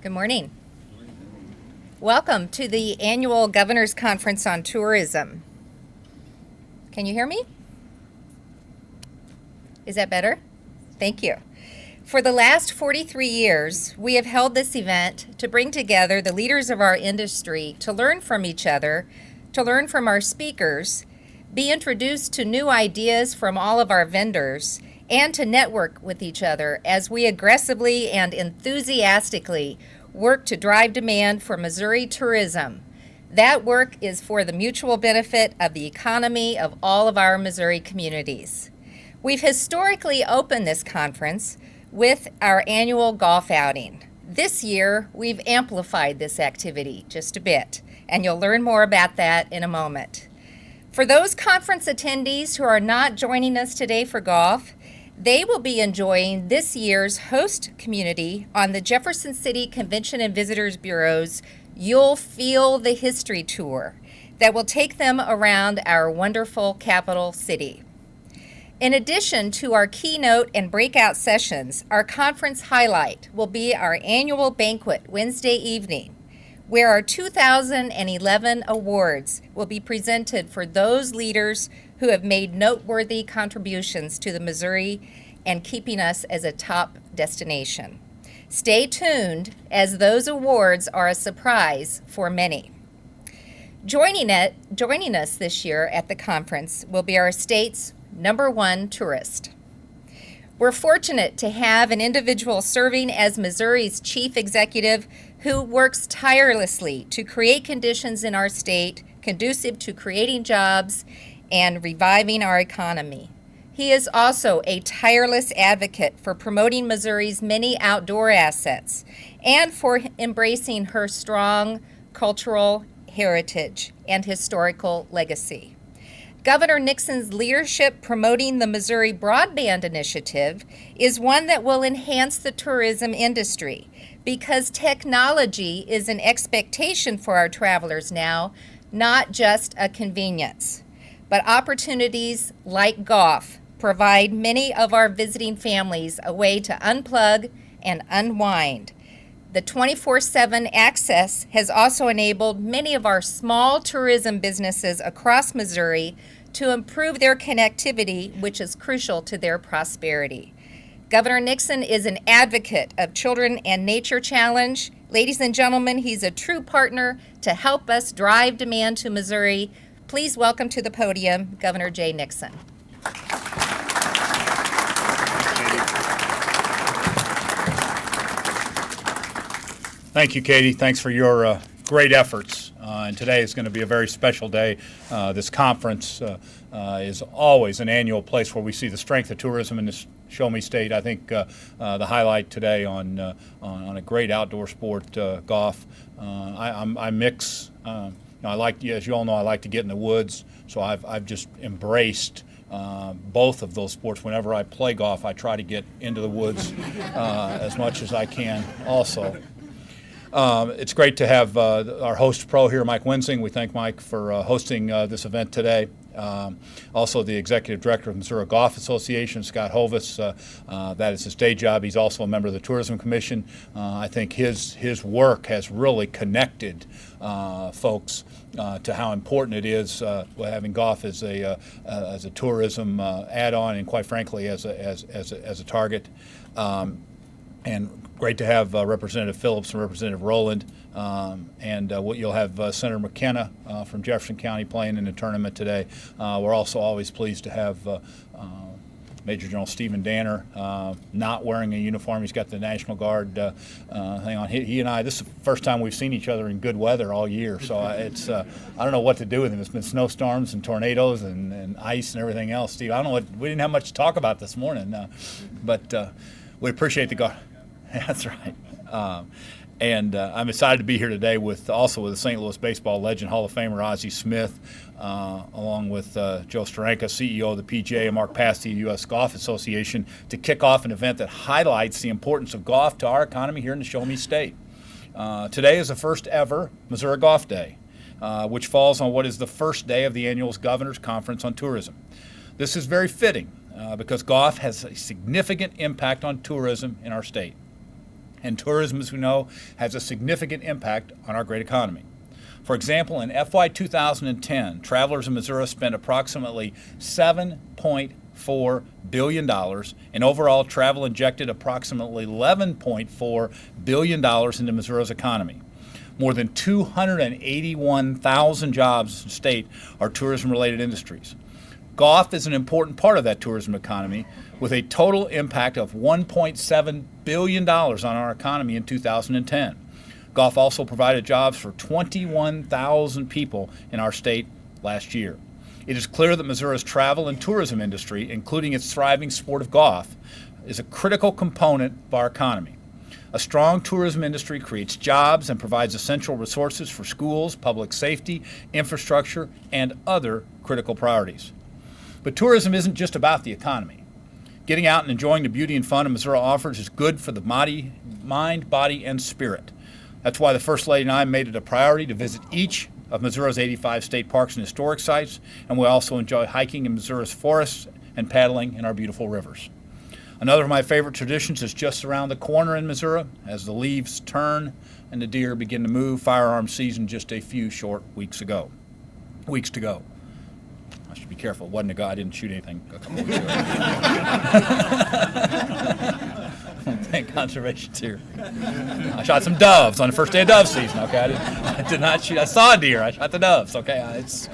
Good morning. Welcome to the annual Governor's Conference on Tourism. Can you hear me? Is that better? Thank you. For the last 43 years, we have held this event to bring together the leaders of our industry to learn from each other, to learn from our speakers, be introduced to new ideas from all of our vendors, and to network with each other as we aggressively and enthusiastically work to drive demand for Missouri tourism. That work is for the mutual benefit of the economy of all of our Missouri communities. We've historically opened this conference with our annual golf outing. This year, we've amplified this activity just a bit, and you'll learn more about that in a moment. For those conference attendees who are not joining us today for golf, they will be enjoying this year's host community on the Jefferson City Convention and Visitors Bureau's You'll Feel the History Tour that will take them around our wonderful capital city. In addition to our keynote and breakout sessions, our conference highlight will be our annual banquet Wednesday evening, where our 2011 awards will be presented for those leaders who have made noteworthy contributions to the Missouri and keeping us as a top destination. Stay tuned, as those awards are a surprise for many. Joining us this year at the conference will be our state's #1 tourist. We're fortunate to have an individual serving as Missouri's chief executive who works tirelessly to create conditions in our state conducive to creating jobs and reviving our economy. He is also a tireless advocate for promoting Missouri's many outdoor assets and for embracing her strong cultural heritage and historical legacy. Governor Nixon's leadership promoting the Missouri Broadband Initiative is one that will enhance the tourism industry because technology is an expectation for our travelers now, not just a convenience. But opportunities like golf provide many of our visiting families a way to unplug and unwind. The 24/7 access has also enabled many of our small tourism businesses across Missouri to improve their connectivity, which is crucial to their prosperity. Governor Nixon is an advocate of Children and Nature Challenge. Ladies and gentlemen, he's a true partner to help us drive demand to Missouri. Please welcome to the podium Governor Jay Nixon. Thank you, Katie. Thanks for your great efforts. And today is going to be a very special day. This conference is always an annual place where we see the strength of tourism in this Show Me State. I think the highlight today on a great outdoor sport, golf. I mix. I like, as you all know, I like to get in the woods. So I've just embraced both of those sports. Whenever I play golf, I try to get into the woods as much as I can. Also. It's great to have our host pro here, Mike Wensing. We thank Mike for hosting this event today. Also, the Executive Director of Missouri Golf Association, Scott Hovis. That is his day job. He's also a member of the Tourism Commission. I think his work has really connected folks to how important it is having golf as a tourism add-on, and quite frankly, as a target. And great to have Representative Phillips and Representative Rowland, and you'll have Senator McKenna from Jefferson County playing in the tournament today. We're also always pleased to have Major General Stephen Danner, not wearing a uniform. He's got the National Guard thing on. He and I, this is the first time we've seen each other in good weather all year, so I don't know what to do with him. It's been snowstorms and tornadoes and ice and everything else. Steve, I don't know we didn't have much to talk about this morning, but we appreciate the guard. That's right. And I'm excited to be here today with the St. Louis baseball legend, Hall of Famer Ozzie Smith, along with Joe Steranka, CEO of the PGA, and Mark Pasti, U.S. Golf Association, to kick off an event that highlights the importance of golf to our economy here in the Show Me State. Today is the first ever Missouri Golf Day, which falls on what is the first day of the annual Governor's Conference on Tourism. This is very fitting because golf has a significant impact on tourism in our state. And tourism, as we know, has a significant impact on our great economy. For example, in FY 2010, travelers in Missouri spent approximately $7.4 billion, and overall travel injected approximately $11.4 billion into Missouri's economy. More than 281,000 jobs in the state are tourism-related industries. Golf is an important part of that tourism economy, with a total impact of $1.7 billion on our economy in 2010. Golf also provided jobs for 21,000 people in our state last year. It is clear that Missouri's travel and tourism industry, including its thriving sport of golf, is a critical component of our economy. A strong tourism industry creates jobs and provides essential resources for schools, public safety, infrastructure, and other critical priorities. But tourism isn't just about the economy. Getting out and enjoying the beauty and fun Missouri offers is good for the mind, body, and spirit. That's why the First Lady and I made it a priority to visit each of Missouri's 85 state parks and historic sites, and we also enjoy hiking in Missouri's forests and paddling in our beautiful rivers. Another of my favorite traditions is just around the corner in Missouri. As the leaves turn and the deer begin to move, firearm season just a few short weeks to go. I should be careful. It wasn't a guy. I didn't shoot anything a couple weeks ago. Thank conservation's here. I shot some doves on the first day of dove season. Okay, I did not shoot. I saw a deer. I shot the doves. Okay, it's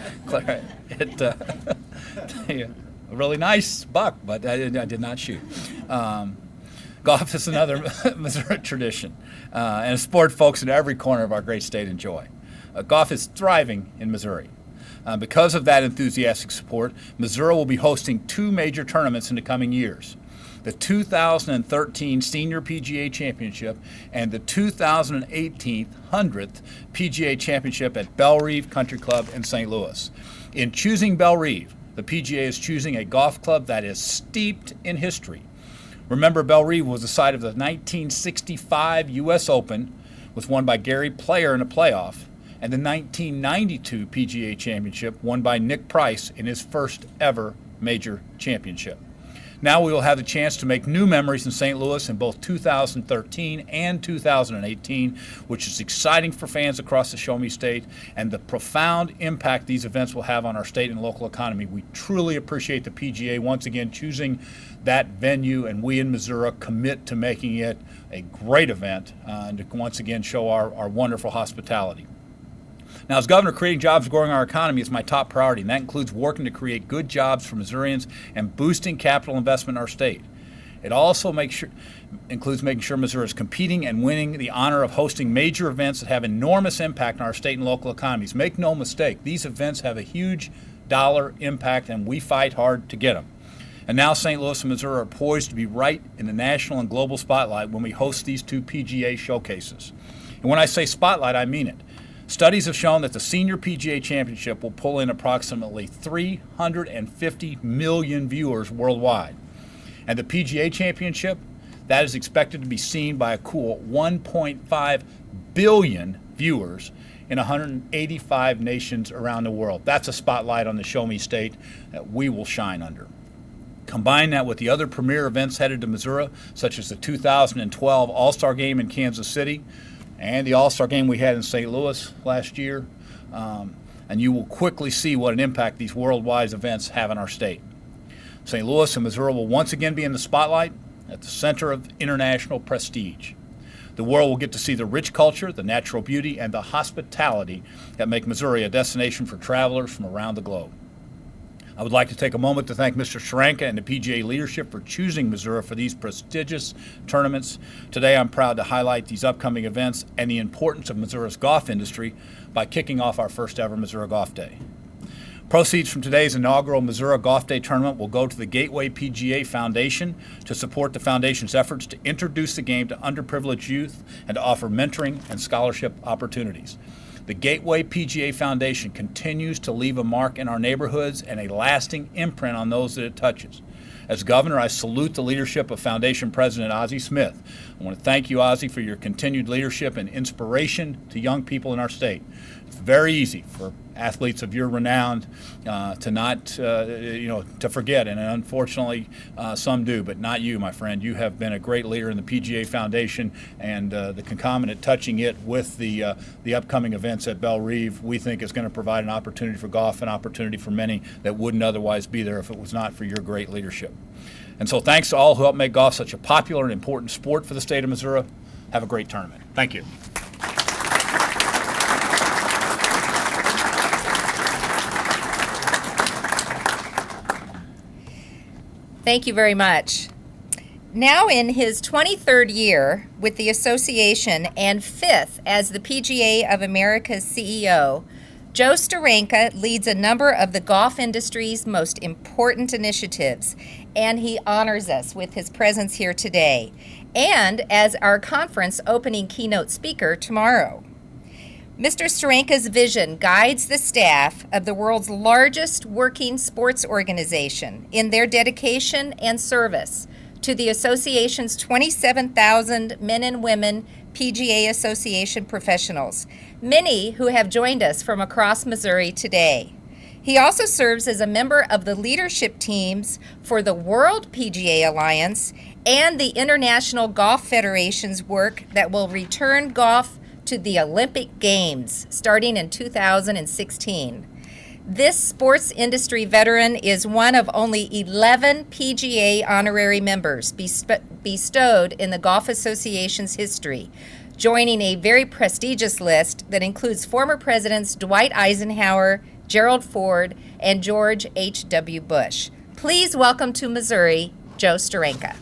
clear. A really nice buck, but I did not shoot. Golf is another Missouri tradition, and a sport folks in every corner of our great state enjoy. Golf is thriving in Missouri. Because of that enthusiastic support, Missouri will be hosting two major tournaments in the coming years: the 2013 Senior PGA Championship and the 2018 100th PGA Championship at Bellerive Country Club in St. Louis. In choosing Bellerive, the PGA is choosing a golf club that is steeped in history. Remember, Bellerive was the site of the 1965 U.S. Open, was won by Gary Player in a playoff, and the 1992 PGA Championship won by Nick Price in his first ever major championship. Now we will have the chance to make new memories in St. Louis in both 2013 and 2018, which is exciting for fans across the Show Me State and the profound impact these events will have on our state and local economy. We truly appreciate the PGA once again choosing that venue, and we in Missouri commit to making it a great event and to once again show our wonderful hospitality. Now, as governor, creating jobs and growing our economy is my top priority, and that includes working to create good jobs for Missourians and boosting capital investment in our state. It also includes making sure Missouri is competing and winning the honor of hosting major events that have enormous impact on our state and local economies. Make no mistake, these events have a huge dollar impact, and we fight hard to get them. And now St. Louis and Missouri are poised to be right in the national and global spotlight when we host these two PGA showcases. And when I say spotlight, I mean it. Studies have shown that the Senior PGA Championship will pull in approximately 350 million viewers worldwide. And the PGA Championship, that is expected to be seen by a cool 1.5 billion viewers in 185 nations around the world. That's a spotlight on the Show Me State that we will shine under. Combine that with the other premier events headed to Missouri, such as the 2012 All-Star Game in Kansas City, and the All-Star Game we had in St. Louis last year, and you will quickly see what an impact these worldwide events have in our state. St. Louis and Missouri will once again be in the spotlight at the center of international prestige. The world will get to see the rich culture, the natural beauty, and the hospitality that make Missouri a destination for travelers from around the globe. I would like to take a moment to thank Mr. Schranka and the PGA leadership for choosing Missouri for these prestigious tournaments. Today I'm proud to highlight these upcoming events and the importance of Missouri's golf industry by kicking off our first ever Missouri Golf Day. Proceeds from today's inaugural Missouri Golf Day tournament will go to the Gateway PGA Foundation to support the foundation's efforts to introduce the game to underprivileged youth and to offer mentoring and scholarship opportunities. The Gateway PGA Foundation continues to leave a mark in our neighborhoods and a lasting imprint on those that it touches. As governor, I salute the leadership of Foundation President Ozzie Smith. I want to thank you, Ozzie, for your continued leadership and inspiration to young people in our state. It's very easy for athletes of your renown, to not, to forget. And unfortunately, some do, but not you, my friend. You have been a great leader in the PGA Foundation, and the concomitant touching it with the upcoming events at Bellerive, we think is going to provide an opportunity for golf, an opportunity for many that wouldn't otherwise be there if it was not for your great leadership. And so thanks to all who helped make golf such a popular and important sport for the state of Missouri. Have a great tournament. Thank you. Thank you very much. Now in his 23rd year with the association and 5th as the PGA of America's CEO, Joe Steranka leads a number of the golf industry's most important initiatives, and he honors us with his presence here today and as our conference opening keynote speaker tomorrow. Mr. Steranka's vision guides the staff of the world's largest working sports organization in their dedication and service to the association's 27,000 men and women PGA Association professionals, many who have joined us from across Missouri today. He also serves as a member of the leadership teams for the World PGA Alliance and the International Golf Federation's work that will return golf to the Olympic Games starting in 2016. This sports industry veteran is one of only 11 PGA honorary members bestowed in the Golf Association's history, joining a very prestigious list that includes former presidents Dwight Eisenhower, Gerald Ford, and George H.W. Bush. Please welcome to Missouri, Joe Steranka.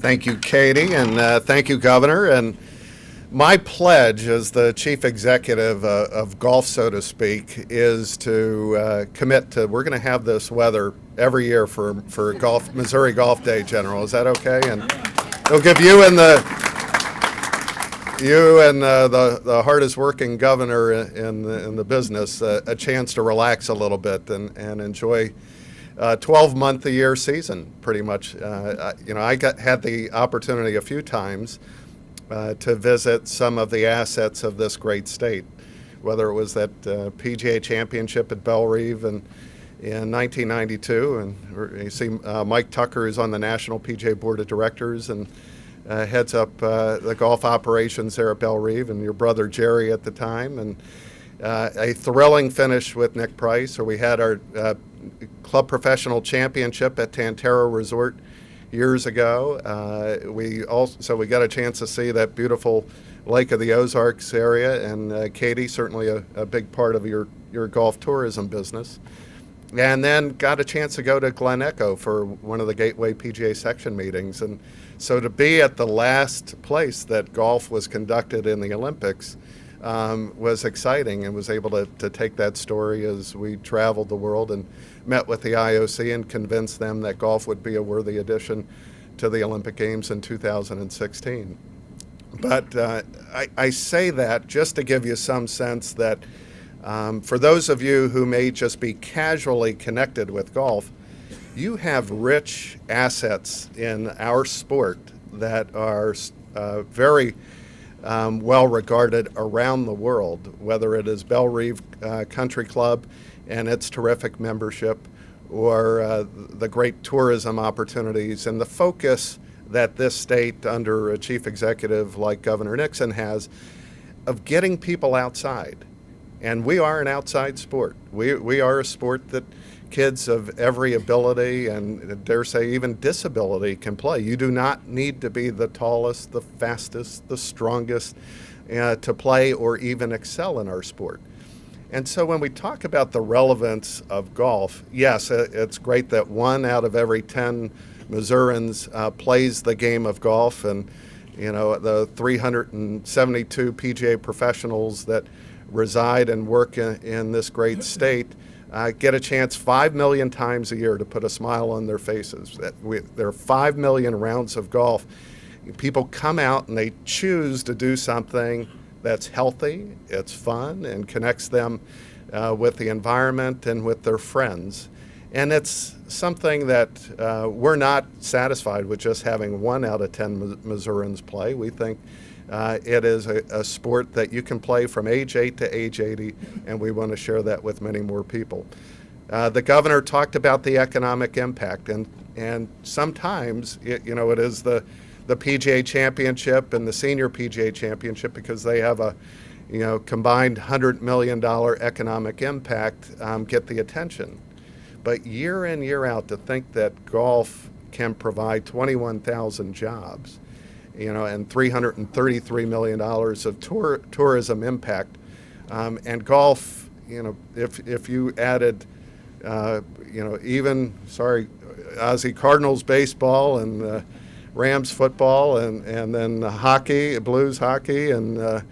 Thank you, Katie, and thank you, Governor. And my pledge as the chief executive of golf, so to speak, is to commit to, we're going to have this weather every year for golf, Missouri Golf Day, General. Is that okay? And it'll give you and the hardest working governor in the business a chance to relax a little bit and enjoy 12-month-a-year season, pretty much. I had the opportunity a few times to visit some of the assets of this great state, whether it was that PGA Championship at Bellerive in 1992, and you see Mike Tucker is on the National PGA Board of Directors and heads up the golf operations there at Bellerive, and your brother Jerry at the time, and a thrilling finish with Nick Price, where we had our Club Professional Championship at Tantera Resort years ago. We got a chance to see that beautiful Lake of the Ozarks area, and Katie, certainly a big part of your golf tourism business. And then got a chance to go to Glen Echo for one of the Gateway PGA section meetings. And so to be at the last place that golf was conducted in the Olympics was exciting, and was able to take that story as we traveled the world and met with the IOC and convinced them that golf would be a worthy addition to the Olympic Games in 2016. But I say that just to give you some sense that for those of you who may just be casually connected with golf, you have rich assets in our sport that are very well regarded around the world, whether it is Bellerive Country Club and its terrific membership, or the great tourism opportunities and the focus that this state under a chief executive like Governor Nixon has of getting people outside. And we are an outside sport. We are a sport that kids of every ability and dare say even disability can play. You do not need to be the tallest, the fastest, the strongest to play or even excel in our sport. And so when we talk about the relevance of golf, yes, it's great that 1 out of every 10 Missourians plays the game of golf, and the 372 PGA professionals that reside and work in this great state get a chance 5 million times a year to put a smile on their faces. There are 5 million rounds of golf. People come out and they choose to do something that's healthy, it's fun, and connects them with the environment and with their friends. And it's something that we're not satisfied with just having 1 out of 10 Missourians play. We think it is a sport that you can play from age 8 to age 80, and we want to share that with many more people. The governor talked about the economic impact, and sometimes it is the PGA Championship and the Senior PGA Championship, because they have a combined $100 million economic impact, get the attention. But year in, year out, to think that golf can provide 21,000 jobs, and $333 million of tourism impact, and golf, if you added, Ozzie Cardinals baseball and Rams football, and then hockey, Blues hockey, and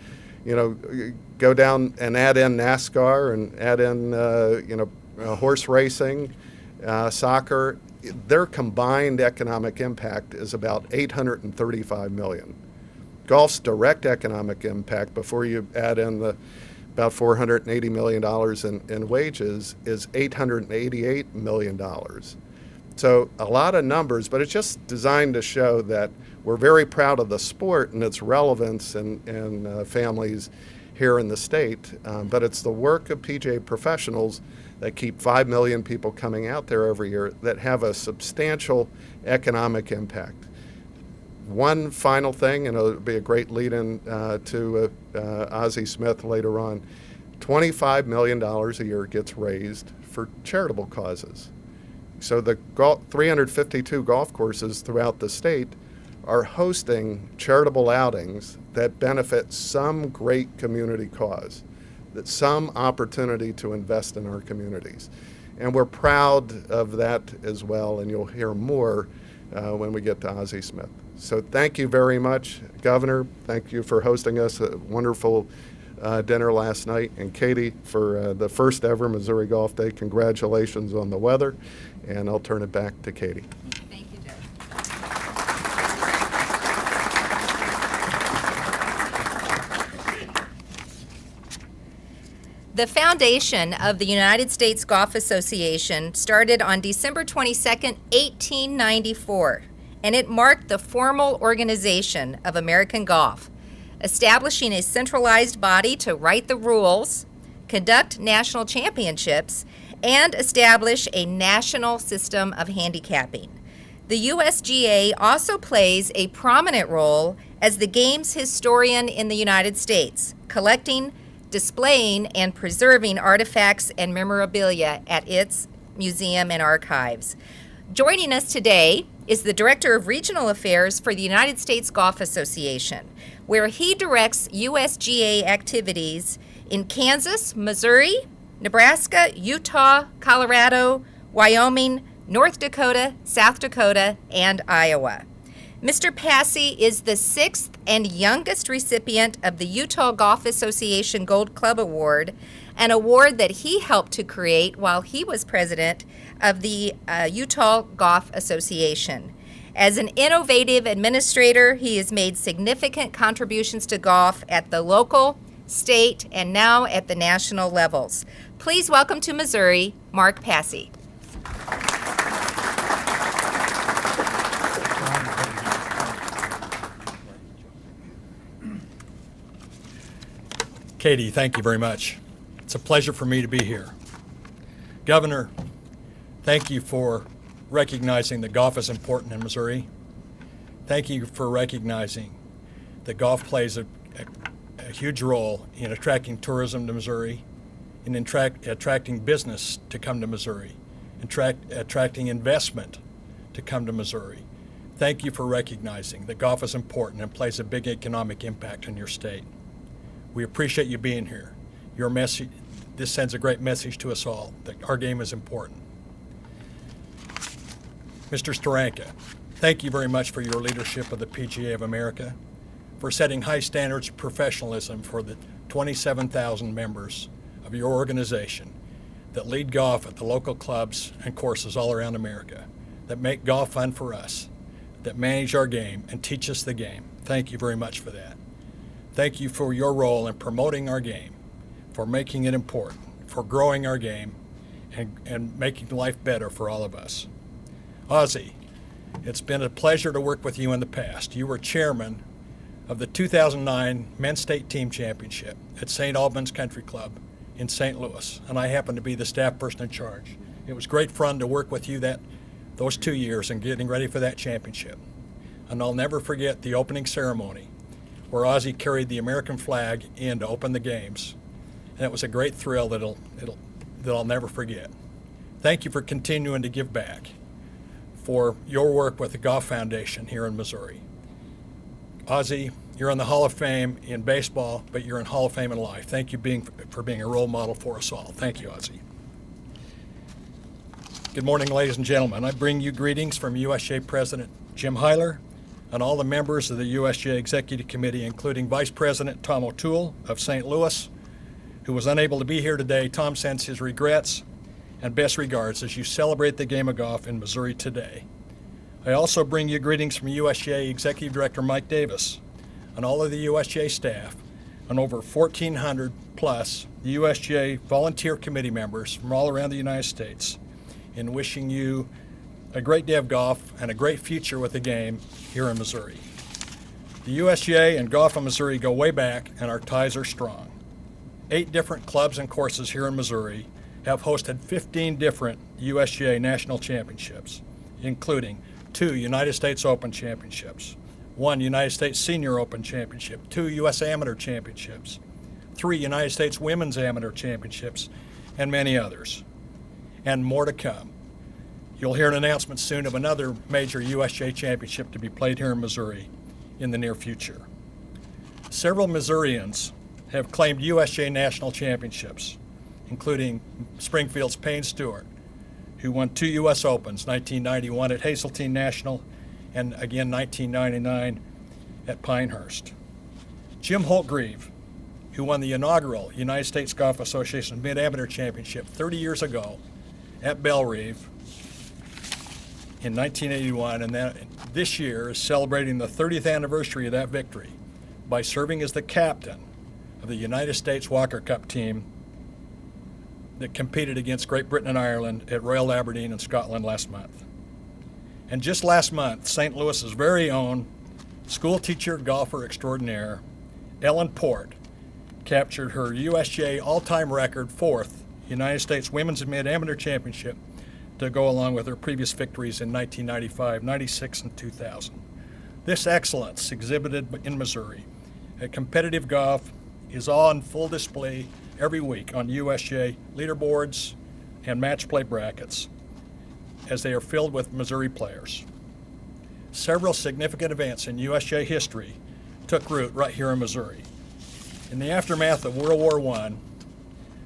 go down and add in NASCAR and add in horse racing, soccer, their combined economic impact is about $835 million. Golf's direct economic impact, before you add in the about $480 million in wages, is $888 million. So a lot of numbers, but it's just designed to show that we're very proud of the sport and its relevance in families here in the state, but it's the work of PGA professionals that keep 5 million people coming out there every year that have a substantial economic impact. One final thing, and it'll be a great lead-in to Ozzie Smith later on, $25 million a year gets raised for charitable causes. So the 352 golf courses throughout the state are hosting charitable outings that benefit some great community cause, that some opportunity to invest in our communities. And we're proud of that as well, and you'll hear more when we get to Ozzie Smith. So thank you very much, Governor. Thank you for hosting us a wonderful dinner last night. And Katie, for the first ever Missouri Golf Day, congratulations on the weather. And I'll turn it back to Katie. Thank you, Joe. The foundation of the United States Golf Association started on December 22nd, 1894, and it marked the formal organization of American golf, establishing a centralized body to write the rules, conduct national championships, and establish a national system of handicapping. The USGA also plays a prominent role as the game's historian in the United States, collecting, displaying, and preserving artifacts and memorabilia at its museum and archives. Joining us today is the Director of Regional Affairs for the United States Golf Association, where he directs USGA activities in Kansas, Missouri, Nebraska, Utah, Colorado, Wyoming, North Dakota, South Dakota, and Iowa. Mr. Passy is the 6th and youngest recipient of the Utah Golf Association Gold Club Award, an award that he helped to create while he was president of the Utah Golf Association. As an innovative administrator, he has made significant contributions to golf at the local, state, and now at the national levels. Please welcome to Missouri, Mark Passy. Katie, thank you very much. It's a pleasure for me to be here. Governor, thank you for recognizing that golf is important in Missouri. Thank you for recognizing that golf plays a huge role in attracting tourism to Missouri, in attracting business to come to Missouri, attracting investment to come to Missouri. Thank you for recognizing that golf is important and plays a big economic impact on your state. We appreciate you being here. Your message, this sends a great message to us all that our game is important. Mr. Steranka, thank you very much for your leadership of the PGA of America, for setting high standards of professionalism for the 27,000 members of your organization that lead golf at the local clubs and courses all around America, that make golf fun for us, that manage our game and teach us the game. Thank you very much for that. Thank you for your role in promoting our game, for making it important, for growing our game, and making life better for all of us. Ozzie, it's been a pleasure to work with you in the past. You were chairman of the 2009 Men's State Team Championship at St. Albans Country Club in St. Louis, and I happened to be the staff person in charge. It was great fun to work with you those 2 years and getting ready for that championship. And I'll never forget the opening ceremony where Ozzie carried the American flag in to open the games. And it was a great thrill that I'll never forget. Thank you for continuing to give back for your work with the Goff Foundation here in Missouri. Ozzie, you're in the Hall of Fame in baseball, but you're in Hall of Fame in life. Thank you for being a role model for us all. Thank you, Ozzie. Good morning, ladies and gentlemen. I bring you greetings from USJ President Jim Hyler and all the members of the USJ Executive Committee, including Vice President Tom O'Toole of St. Louis, who was unable to be here today. Tom sends his regrets and best regards as you celebrate the game of golf in Missouri today. I also bring you greetings from USJ Executive Director Mike Davis and all of the USJ staff and over 1,400 plus USJ volunteer committee members from all around the United States in wishing you a great day of golf and a great future with the game here in Missouri. The USJ and Golf in Missouri go way back and our ties are strong. 8 different clubs and courses here in Missouri have hosted 15 different USJ national championships, including 2 United States Open championships, 1 United States Senior Open championship, 2 U.S. Amateur championships, 3 United States Women's Amateur championships, and many others, and more to come. You'll hear an announcement soon of another major USJ championship to be played here in Missouri in the near future. Several Missourians have claimed USJ national championships, including Springfield's Payne Stewart, who won 2 U.S. Opens, 1991 at Hazeltine National and again 1999 at Pinehurst. Jim Holtgreave, who won the inaugural United States Golf Association Mid-Amateur Championship 30 years ago at Bellerive in 1981, and this year is celebrating the 30th anniversary of that victory by serving as the captain of the United States Walker Cup team that competed against Great Britain and Ireland at Royal Aberdeen in Scotland last month. And just last month, St. Louis's very own school teacher golfer extraordinaire, Ellen Port, captured her USJ all-time record 4th United States Women's Mid-Amateur Championship to go along with her previous victories in 1995, 96, and 2000. This excellence exhibited in Missouri at competitive golf is on full display every week on USJ leaderboards and match play brackets as they are filled with Missouri players. Several significant events in USJ history took root right here in Missouri. In the aftermath of World War I,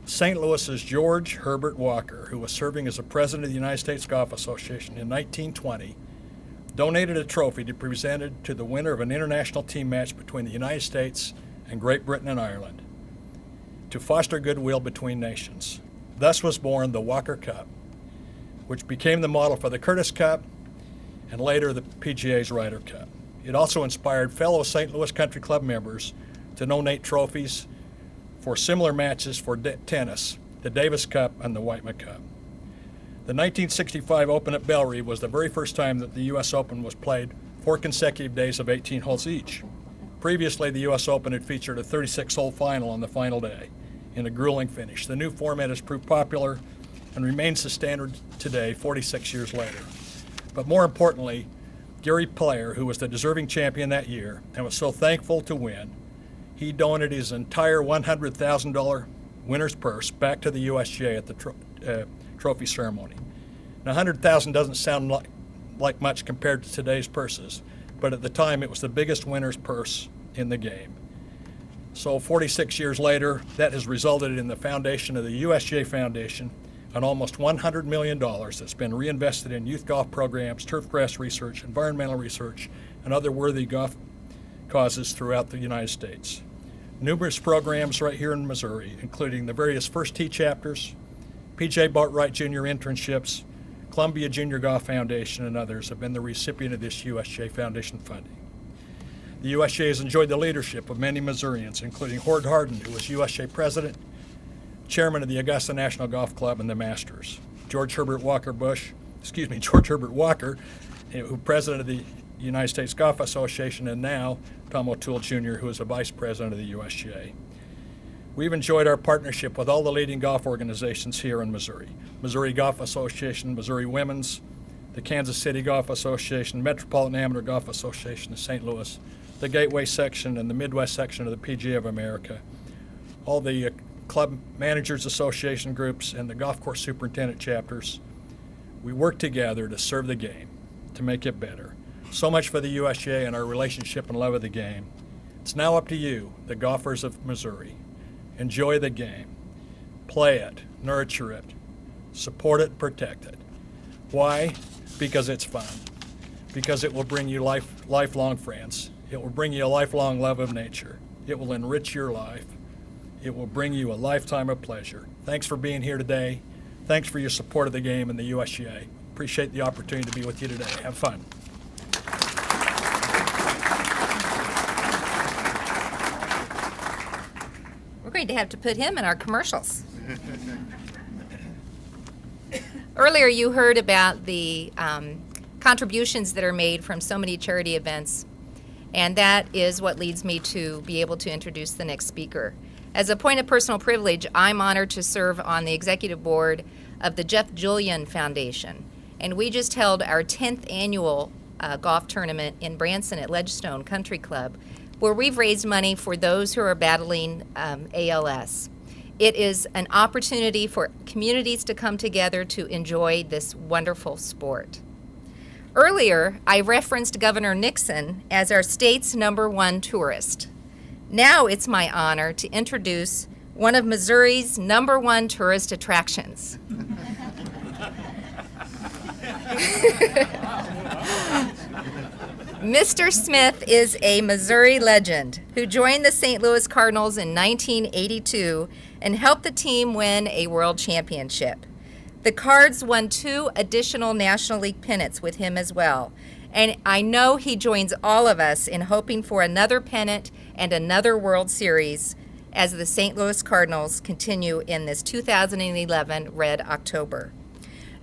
St. Louis's George Herbert Walker, who was serving as the president of the United States Golf Association in 1920, donated a trophy to be presented to the winner of an international team match between the United States and Great Britain and Ireland to foster goodwill between nations. Thus was born the Walker Cup, which became the model for the Curtis Cup and later the PGA's Ryder Cup. It also inspired fellow St. Louis Country Club members to donate trophies for similar matches for tennis, the Davis Cup and the Whiteman Cup. The 1965 Open at Bellerive was the very first time that the U.S. Open was played 4 consecutive days of 18 holes each. Previously, the U.S. Open had featured a 36-hole final on the final day in a grueling finish. The new format has proved popular and remains the standard today, 46 years later. But more importantly, Gary Player, who was the deserving champion that year and was so thankful to win, he donated his entire $100,000 winner's purse back to the USJ at the trophy ceremony. Now, $100,000 doesn't sound like much compared to today's purses, but at the time it was the biggest winner's purse in the game. So 46 years later, that has resulted in the foundation of the USJ Foundation and almost $100 million that's been reinvested in youth golf programs, turf grass research, environmental research, and other worthy golf causes throughout the United States. Numerous programs right here in Missouri, including the various First Tee chapters, P.J. Boatwright Jr. internships, Columbia Junior Golf Foundation, and others have been the recipient of this USJ Foundation funding. The USJ has enjoyed the leadership of many Missourians, including Hord Hardin, who was USJ president chairman of the Augusta National Golf Club and the Masters. George Herbert Walker, who president of the United States Golf Association, and now Tom O'Toole Jr., who is a vice president of the USGA. We've enjoyed our partnership with all the leading golf organizations here in Missouri. Missouri Golf Association, Missouri Women's, the Kansas City Golf Association, Metropolitan Amateur Golf Association of St. Louis, the Gateway section and the Midwest section of the PGA of America, all the Club Managers Association groups and the golf course superintendent chapters. We work together to serve the game, to make it better. So much for the USGA and our relationship and love of the game. It's now up to you, the golfers of Missouri. Enjoy the game. Play it, nurture it, support it, protect it. Why? Because it's fun. Because it will bring you lifelong friends. It will bring you a lifelong love of nature. It will enrich your life. It will bring you a lifetime of pleasure. Thanks for being here today. Thanks for your support of the game and the USGA. Appreciate the opportunity to be with you today. Have fun. We're going to have to put him in our commercials. Earlier you heard about the contributions that are made from so many charity events, and that is what leads me to be able to introduce the next speaker. As a point of personal privilege, I'm honored to serve on the executive board of the Jeff Julian Foundation, and we just held our 10th annual golf tournament in Branson at Ledgestone Country Club, where we've raised money for those who are battling ALS. It is an opportunity for communities to come together to enjoy this wonderful sport. Earlier, I referenced Governor Nixon as our state's #1 tourist. Now it's my honor to introduce one of Missouri's #1 tourist attractions. Mr. Smith is a Missouri legend who joined the St. Louis Cardinals in 1982 and helped the team win a world championship. The Cards won 2 additional National League pennants with him as well, and I know he joins all of us in hoping for another pennant and another World Series as the St. Louis Cardinals continue in this 2011 Red October.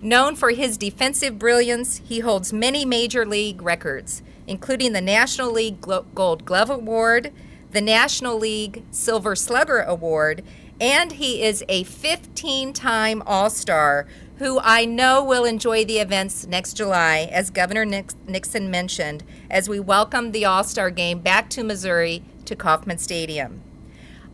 Known for his defensive brilliance, he holds many major league records, including the National League Gold Glove Award, the National League Silver Slugger Award, and he is a 15-time All-Star who I know will enjoy the events next July, as Governor Nixon mentioned, as we welcome the All-Star Game back to Missouri to Kauffman Stadium.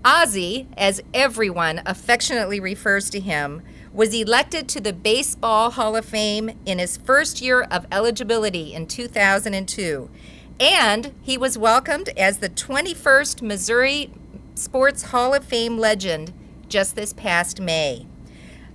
Ozzie, as everyone affectionately refers to him, was elected to the Baseball Hall of Fame in his first year of eligibility in 2002, and he was welcomed as the 21st Missouri Sports Hall of Fame legend just this past May.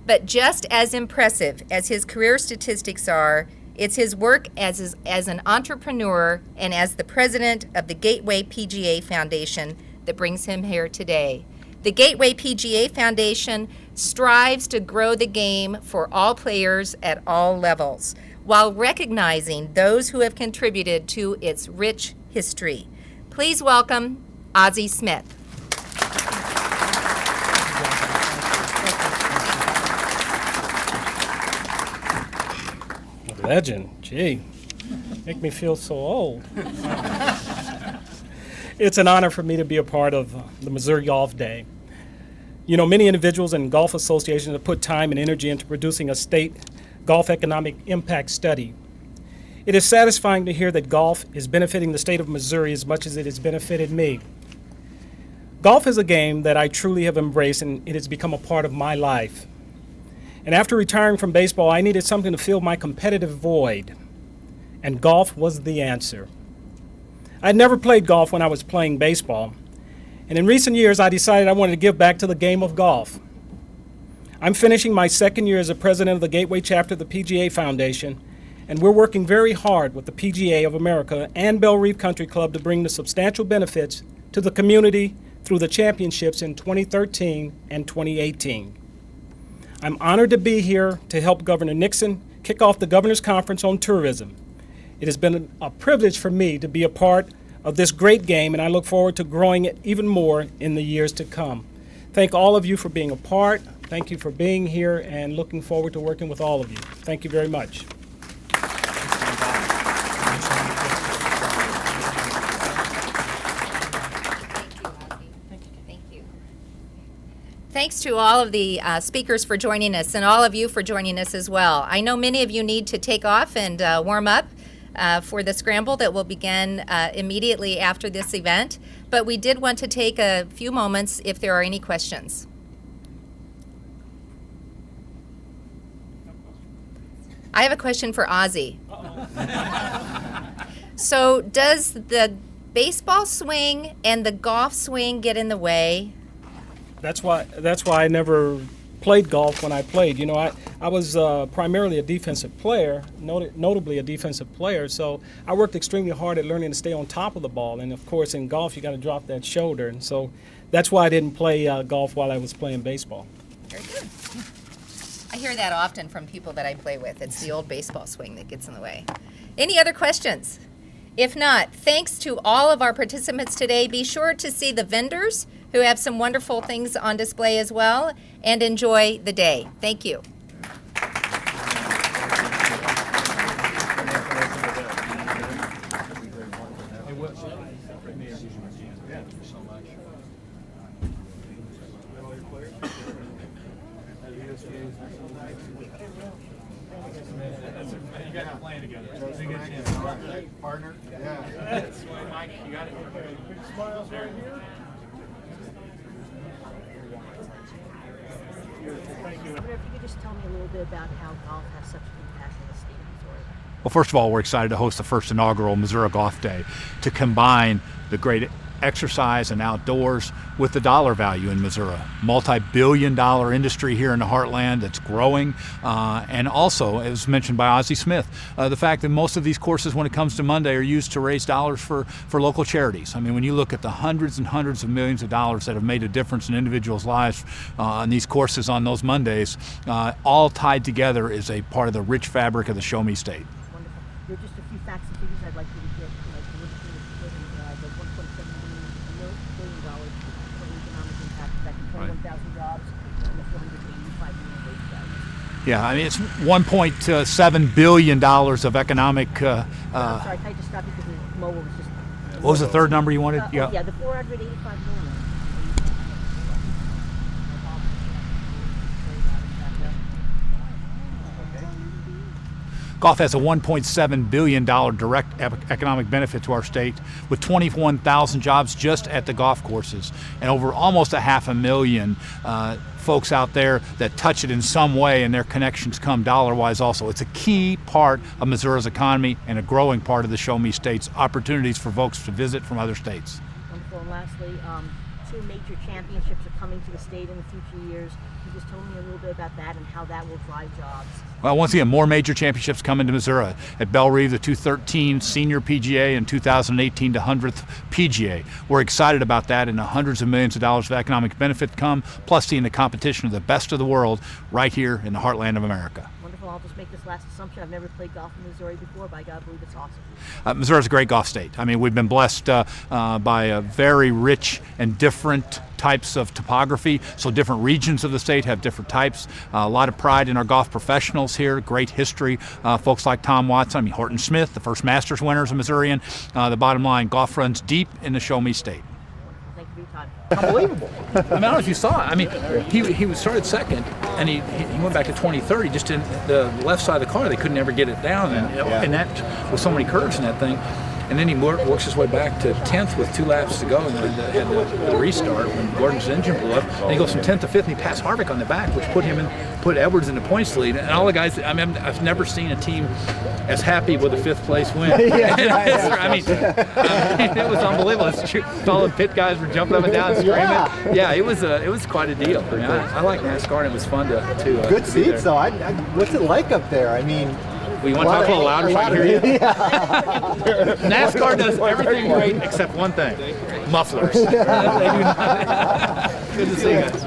But just as impressive as his career statistics are, it's his work as an entrepreneur and as the president of the Gateway PGA Foundation that brings him here today. The Gateway PGA Foundation strives to grow the game for all players at all levels, while recognizing those who have contributed to its rich history. Please welcome Ozzie Smith. Legend, gee, make me feel so old. It's an honor for me to be a part of the Missouri Golf Day. You know, many individuals and golf associations have put time and energy into producing a state golf economic impact study. It is satisfying to hear that golf is benefiting the state of Missouri as much as it has benefited me. Golf is a game that I truly have embraced, and it has become a part of my life. And after retiring from baseball, I needed something to fill my competitive void, and golf was the answer. I'd never played golf when I was playing baseball, and in recent years I decided I wanted to give back to the game of golf. I'm finishing my second year as a president of the Gateway chapter of the PGA Foundation, and we're working very hard with the PGA of America and Belle Reef Country Club to bring the substantial benefits to the community through the championships in 2013 and 2018. I'm honored to be here to help Governor Nixon kick off the Governor's Conference on Tourism. It has been a privilege for me to be a part of this great game, and I look forward to growing it even more in the years to come. thank all of you for being a part. Thank you for being here and looking forward to working with all of you. Thank you very much. Thank you. Thanks to all of the speakers for joining us and all of you for joining us as well. I know many of you need to take off and warm up for the scramble that will begin immediately after this event, but we did want to take a few moments if there are any questions. I have a question for Ozzie. So does the baseball swing and the golf swing get in the way? That's why I never played golf when I played. You know, I was primarily a defensive player, notably a defensive player. So I worked extremely hard at learning to stay on top of the ball. And of course, in golf, you got to drop that shoulder. And so that's why I didn't play golf while I was playing baseball. Very good. I hear that often from people that I play with. It's the old baseball swing that gets in the way. Any other questions? If not, thanks to all of our participants today. Be sure to see the vendors who have some wonderful things on display as well, and enjoy the day. Thank you. Partner? If you could just tell me a little bit about how golf has such an impact on the state of Missouri. Well, first of all, we're excited to host the first inaugural Missouri Golf Day to combine the great exercise and outdoors with the dollar value in Missouri. Multi-billion-dollar industry here in the heartland that's growing, and also, as mentioned by Ozzie Smith, the fact that most of these courses, when it comes to Monday, are used to raise dollars for local charities. I mean, when you look at the hundreds and hundreds of millions of dollars that have made a difference in individuals' lives on these courses on those Mondays, all tied together is a part of the rich fabric of the Show Me State. Wonderful. There are just a few facts and figures I'd like you to get. Like the $1.7 billion for economic impact, that 21,000 jobs, and the $485 million wage values. Yeah, I mean, it's $1.7 billion of economic. I'm sorry, can I just stop you because the mobile was just. What was the third number you wanted? Yeah, the 485 million. Golf has a $1.7 billion direct economic benefit to our state, with 21,000 jobs just at the golf courses, and over almost 500,000 folks out there that touch it in some way, and their connections come dollar-wise also. It's a key part of Missouri's economy and a growing part of the Show Me State's opportunities for folks to visit from other states. Wonderful. And lastly, 2 major championships are coming to the state in the future years. Can you just tell me a little bit about that and how that will drive jobs? Well, once again, more major championships coming to Missouri. At Belle Reve, the 2013 Senior PGA and 2018 the 100th PGA. We're excited about that, and the hundreds of millions of dollars of economic benefit come, plus seeing the competition of the best of the world right here in the heartland of America. Wonderful. I'll just make this last assumption. I've never played golf in Missouri before, but I gotta believe it's awesome. Missouri's a great golf state. I mean, we've been blessed by a very rich and different types of topography, so different regions of the state have different types. A lot of pride in our golf professionals here, great history. Folks like Tom Watson, I mean Horton Smith, the first Masters winners of Missourian. The bottom line, golf runs deep in the Show Me State. Thank you for your time. Unbelievable. I mean, I don't know if you saw it. I mean, he started second, and he went back to 20-30 just in the left side of the car. They couldn't ever get it down, and that with so many curves in that thing. And then he works his way back to 10th with 2 laps to go, and then had the restart when Gordon's engine blew up. And he goes from 10th to 5th, and he passed Harvick on the back, which put Edwards in the points lead. And all the guys, I mean, I've never seen a team as happy with a 5th place win. I mean, it was unbelievable. All the pit guys were jumping up and down, screaming. Yeah, it was quite a deal. I mean, I like NASCAR, and it was fun to good to seats though. What's it like up there? I mean. Well, you want to talk a little louder so I can hear you? NASCAR does everything great except one thing: mufflers. They do not. Good to see you guys.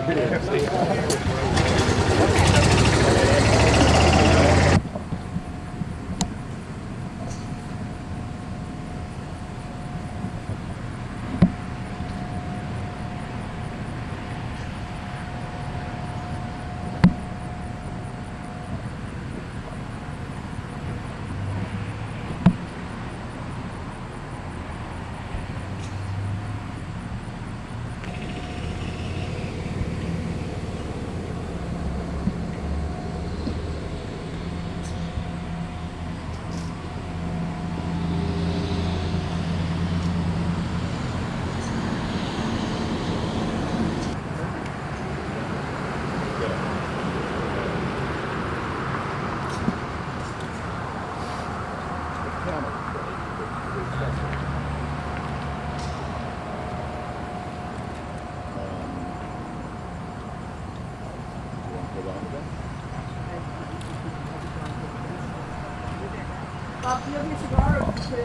Bob, do you have your cigar? Or just, okay.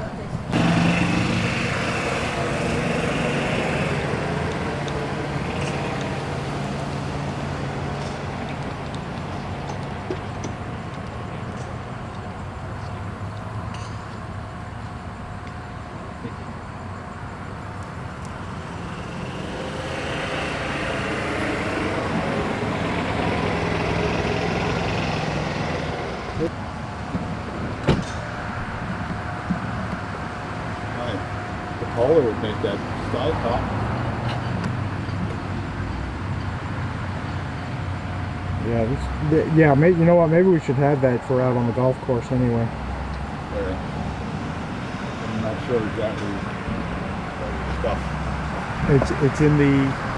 The collar would make that style top. Yeah, you know what? Maybe we should have that for out on the golf course anyway. I'm not sure exactly stuff. It's in the.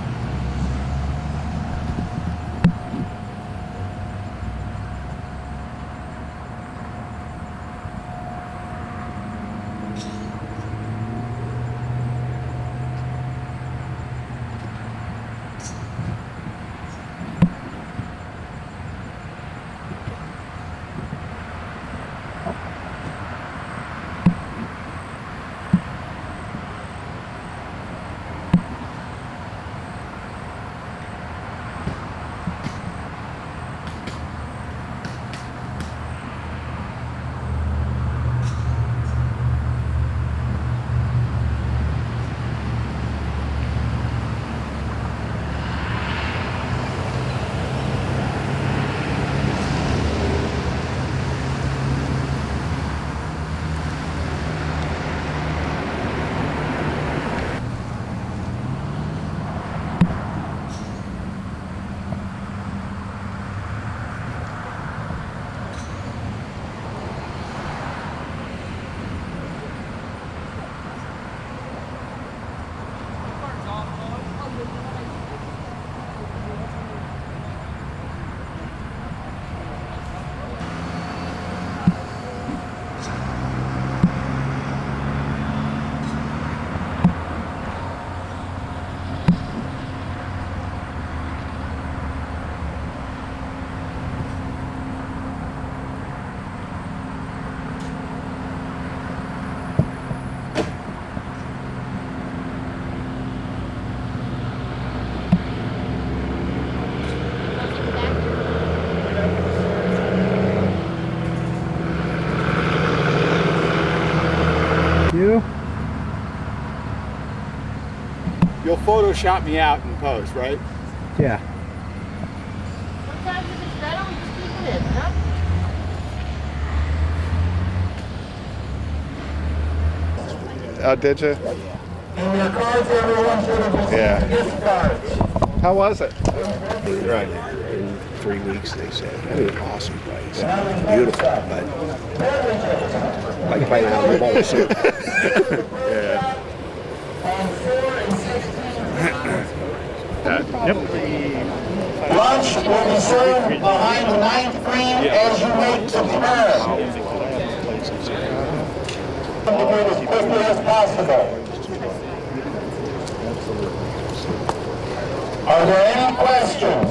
You'll Photoshop me out in post, right? Yeah. Sometimes if it's better, we just keep it in, huh? Oh, did you? And your cards, everyone should have received Yeah. gift cards. How was it? Right. In 3 weeks, they said. I mean, awesome place. Beautiful, but like playing out of the bowl soup. Yeah. On 4 and 16. Yep. Lunch will be served behind the 9th green as you make the turn. To do it as quickly as possible. Are there any questions?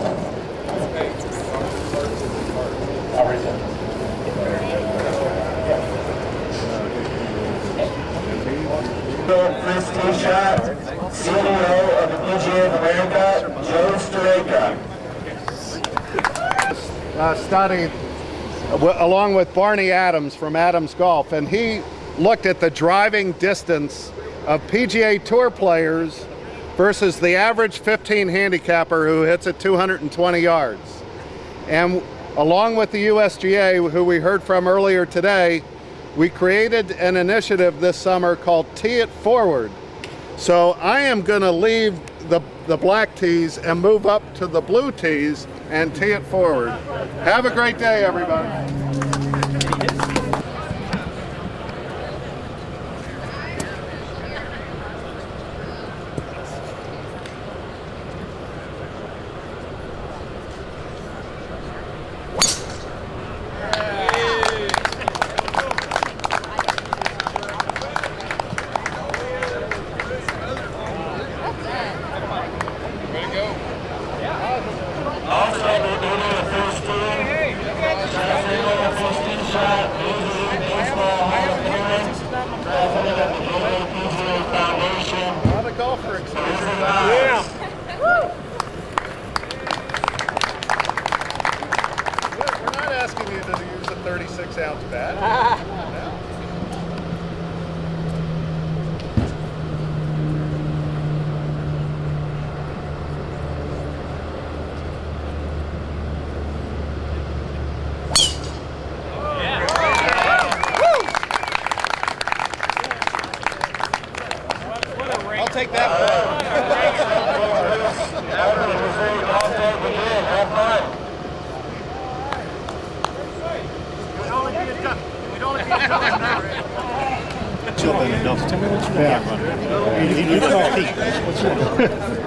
Chris Tisha, CEO of the PGA of America, Joe Storeka. Studied along with Barney Adams from Adams Golf, and he looked at the driving distance of PGA Tour players versus the average 15 handicapper who hits it 220 yards. And along with the USGA, who we heard from earlier today, we created an initiative this summer called Tee It Forward. So I am going to leave the black tees and move up to the blue tees and tee it forward. Have a great day, everybody. Also, the first team, take that one. After the Missouri Golf Day begin, have fun.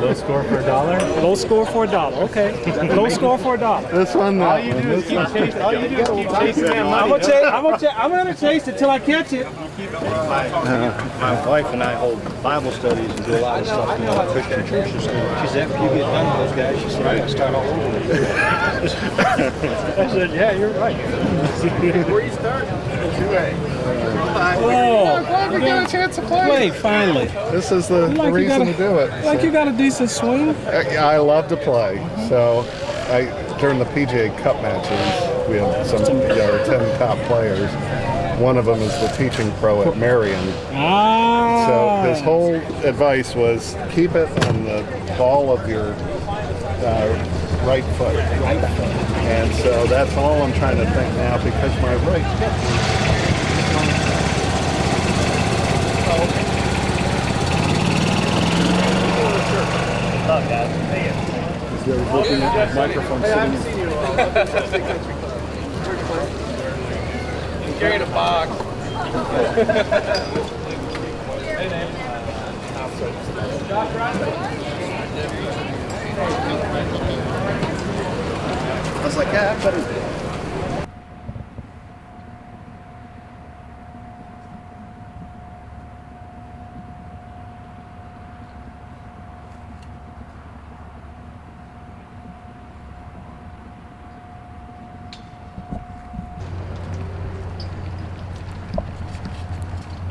Low score for $1? Low score for $1, okay. Low score for $1. This one, All you do is keep chasing. All you do is keep chasing that money. I'm gonna chase it till I catch it. My wife and I hold Bible studies and do a lot of stuff in the Christian churches. She said, after you get done with those guys, she said, I gotta start all over again. I said, yeah, you're right. Where you start? 2A. Oh, we got a chance to play. Wait, finally. This is the reason to do it. Like you got a decent swing. I love to play. So during the PGA Cup matches, we have our 10 top players. One of them is the teaching pro at Marion. So his whole advice was keep it on the ball of your right foot. And so that's all I'm trying to think now because my right hip. Looking at the microphone sitting. He's carrying a box. I was like, yeah, I better.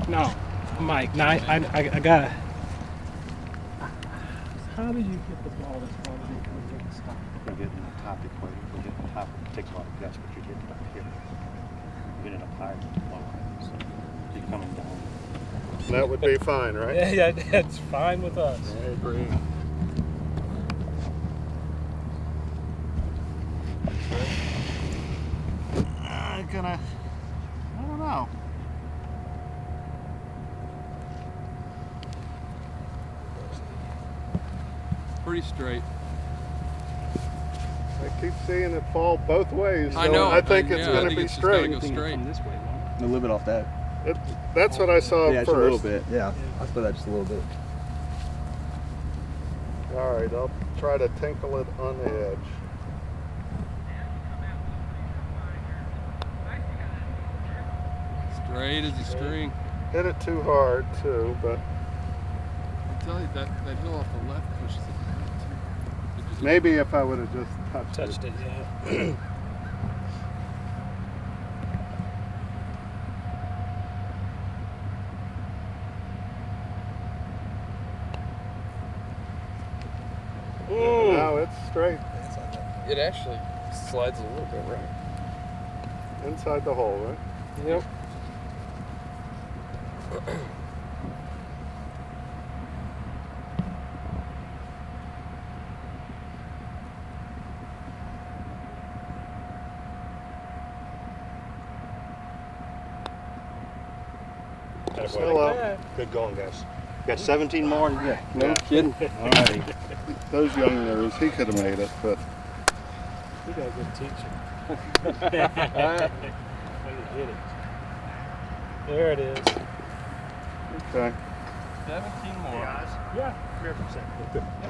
No, Mike. Now I got. How did you hit the ball as far as you can get the stop? We're getting the top equator. We're getting the top of the tick mark. That's what you're getting up here. You're getting up higher than the lower. So you're coming down. That would be fine, right? Yeah, that's fine with us. I agree. I don't know. Pretty straight. I keep seeing it fall both ways. I so know. I think it's yeah, going I to think be it's just gotta straight. go straight. This way, A little bit off that. That's what I saw Yeah, first. just a little bit. Yeah, I split that just a little bit. All right, I'll try to tinkle it on the edge. Straight as a string. Hit it too hard too, but I tell you that hill off the left pushes it too. maybe if I would have just touched it, yeah. Now it's straight. It actually slides a little bit right. Inside the hole, right? Yep. Still up. Good going, guys. Got 17 more. Yeah. No kidding. All righty. Those youngers, he could have made it, but You got a good teacher. There it is. okay. 17 more. Yeah.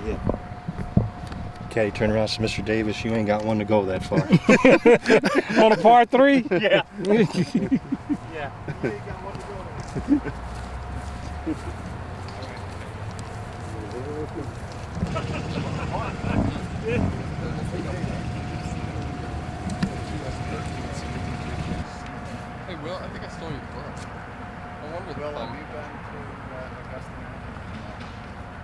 Yeah. Caddy turned around and said, Mr. Davis, you ain't got one to go that far. On a par 3? Yeah. Yeah. Hey, Will, I think I stole your book. I wonder if Well, have you been to Augusta National?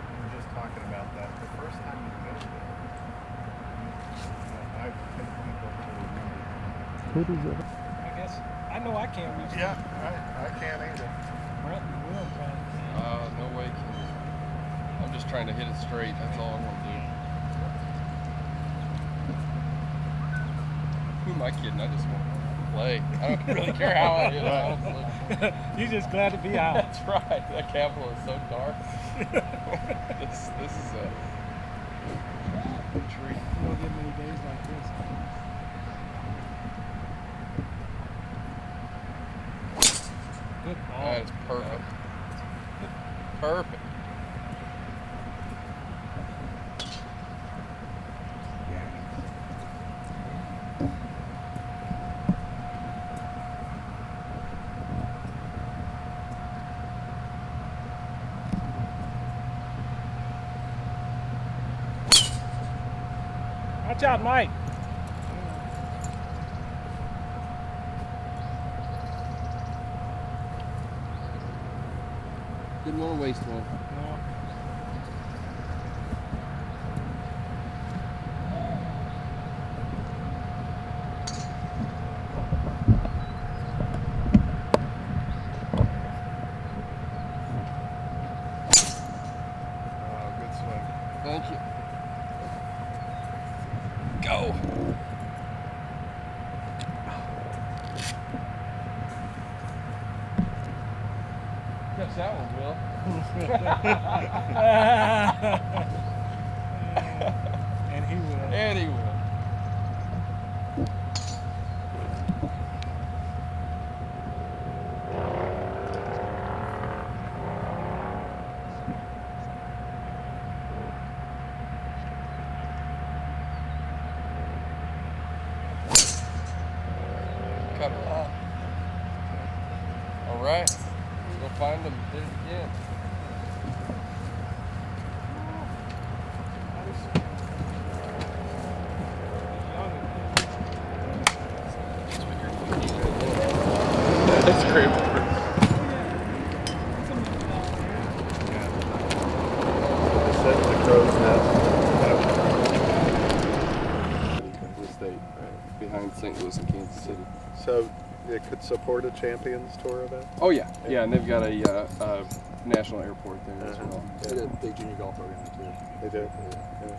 We were just talking about that. The first time you go there, I think people will remember. What is it? I guess I know I can't reach. Yeah, I can't either. Brent and Will trying to. No way can you. I'm just trying to hit it straight. That's all I want to do. Who am I kidding? I just want. play. I don't really care how I hit, honestly. You're just glad to be out. That's right. That Capitol is so dark. this is a treat. You don't get many days like this. Good ball. That is perfect. Perfect. Watch out, Mike. Didn't want to waste one. No. Oh, good swing. Thank you. Go. Catch that one, Will. And he will. And he will. Cut her off. All right. Let's go find him. Hit it again. That's great. Set the crow's nest. The state, right? Behind St. Louis and Kansas City. So it could support a Champions Tour event? Oh yeah, yeah, and they've got a national airport there as well. They did a big junior golf program too. They do? Yeah.